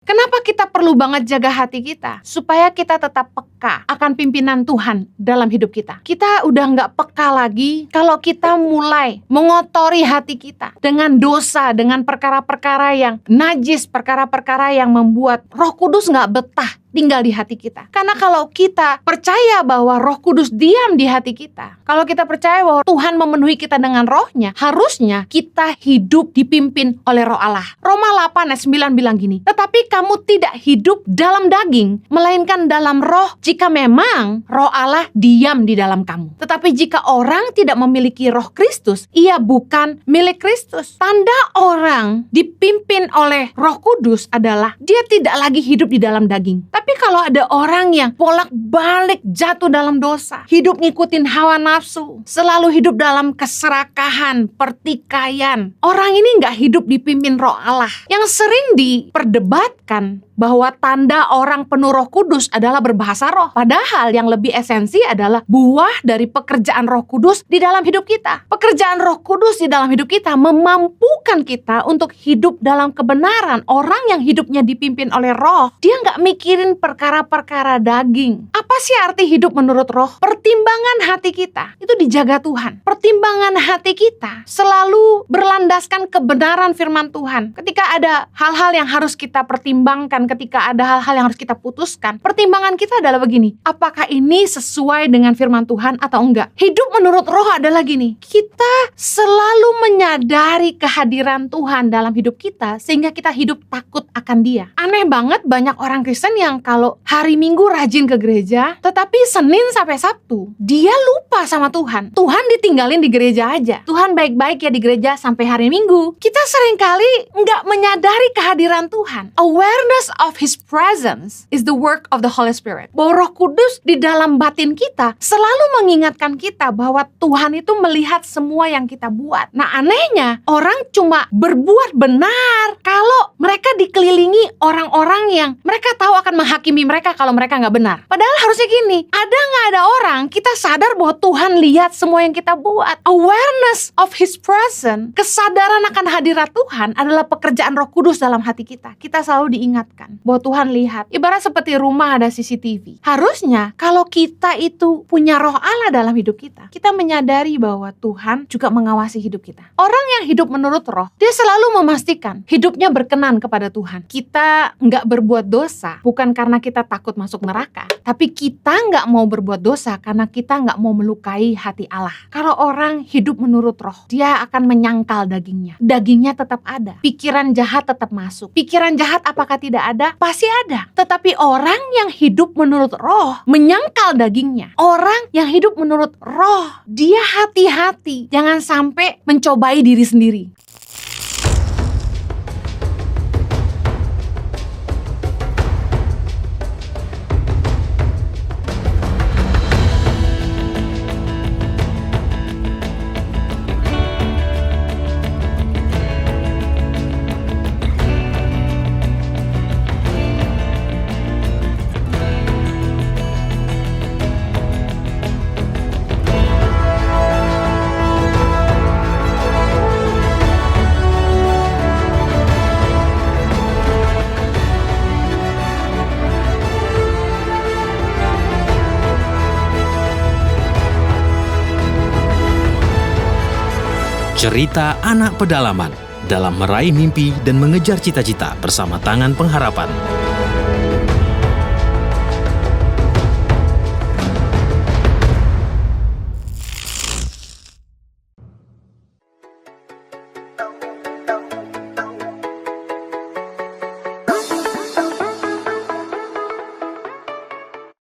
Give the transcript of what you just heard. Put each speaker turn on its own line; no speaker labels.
Kenapa kita perlu banget jaga hati kita? Supaya kita tetap peka akan pimpinan Tuhan dalam hidup kita. Kita udah nggak peka lagi kalau kita mulai mengotori hati kita dengan dosa, dengan perkara-perkara yang najis, perkara-perkara yang membuat Roh Kudus nggak betah tinggal di hati kita. Karena kalau kita percaya bahwa Roh Kudus diam di hati kita, kalau kita percaya bahwa Tuhan memenuhi kita dengan rohnya, harusnya kita hidup dipimpin oleh Roh Allah. Roma 8 ayat 9 bilang gini, tetapi kamu tidak hidup dalam daging, melainkan dalam roh, jika memang Roh Allah diam di dalam kamu. Tetapi jika orang tidak memiliki Roh Kristus, ia bukan milik Kristus. Tanda orang dipimpin oleh Roh Kudus adalah dia tidak lagi hidup di dalam daging. Tapi kalau ada orang yang bolak-balik jatuh dalam dosa, hidup ngikutin hawa nafsu, selalu hidup dalam keserakahan, pertikaian, orang ini nggak hidup dipimpin Roh Allah. Yang sering diperdebatkan bahwa tanda orang penuh Roh Kudus adalah berbahasa roh. Padahal yang lebih esensi adalah buah dari pekerjaan Roh Kudus di dalam hidup kita. Pekerjaan Roh Kudus di dalam hidup kita memampukan kita untuk hidup dalam kebenaran. Orang yang hidupnya dipimpin oleh roh, dia nggak mikirin perkara-perkara daging. Apa sih arti hidup menurut roh? Pertimbangan hati kita itu dijaga Tuhan. Pertimbangan hati kita selalu berlandaskan kebenaran firman Tuhan. Ketika ada hal-hal yang harus kita pertimbangkan, ketika ada hal-hal yang harus kita putuskan, pertimbangan kita adalah begini, apakah ini sesuai dengan firman Tuhan atau enggak? Hidup menurut roh adalah gini, kita selalu menyadari kehadiran Tuhan dalam hidup kita sehingga kita hidup takut akan Dia. Aneh banget banyak orang Kristen yang kalau hari Minggu rajin ke gereja, tetapi Senin sampai Sabtu dia lupa sama Tuhan. Tuhan ditinggalin di gereja aja. Tuhan baik-baik ya di gereja sampai hari Minggu. Kita seringkali nggak menyadari kehadiran Tuhan. Awareness of His presence is the work of the Holy Spirit. Bahwa Roh Kudus di dalam batin kita selalu mengingatkan kita bahwa Tuhan itu melihat semua yang kita buat. Nah, anehnya orang cuma berbuat benar kalau mereka dikelilingi orang-orang yang mereka tahu akan menghakimi mereka kalau mereka nggak benar. Padahal harusnya gini, ada nggak ada orang kita sadar bahwa Tuhan lihat semua yang kita buat. Awareness of His presence, kesadaran akan hadirat Tuhan adalah pekerjaan Roh Kudus dalam hati kita. Kita selalu diingatkan bahwa Tuhan lihat. Ibarat seperti rumah ada CCTV. Harusnya kalau kita itu punya Roh Allah dalam hidup kita, kita menyadari bahwa Tuhan juga mengawasi hidup kita. Orang yang hidup menurut roh, dia selalu memastikan hidupnya berkenan kepada Tuhan. Kita nggak berbuat dosa bukan karena kita takut masuk neraka, tapi kita nggak mau berbuat dosa karena kita nggak mau melukai hati Allah. Kalau orang hidup menurut roh, dia akan menyangkal dagingnya. Dagingnya tetap ada. Pikiran jahat tetap masuk. Pikiran jahat apakah tidak ada? Pasti ada. Tetapi orang yang hidup menurut roh menyangkal dagingnya. Orang yang hidup menurut roh, dia hati-hati. Jangan sampai mencobai diri sendiri.
Cerita anak pedalaman dalam meraih mimpi dan mengejar cita-cita bersama Tangan Pengharapan.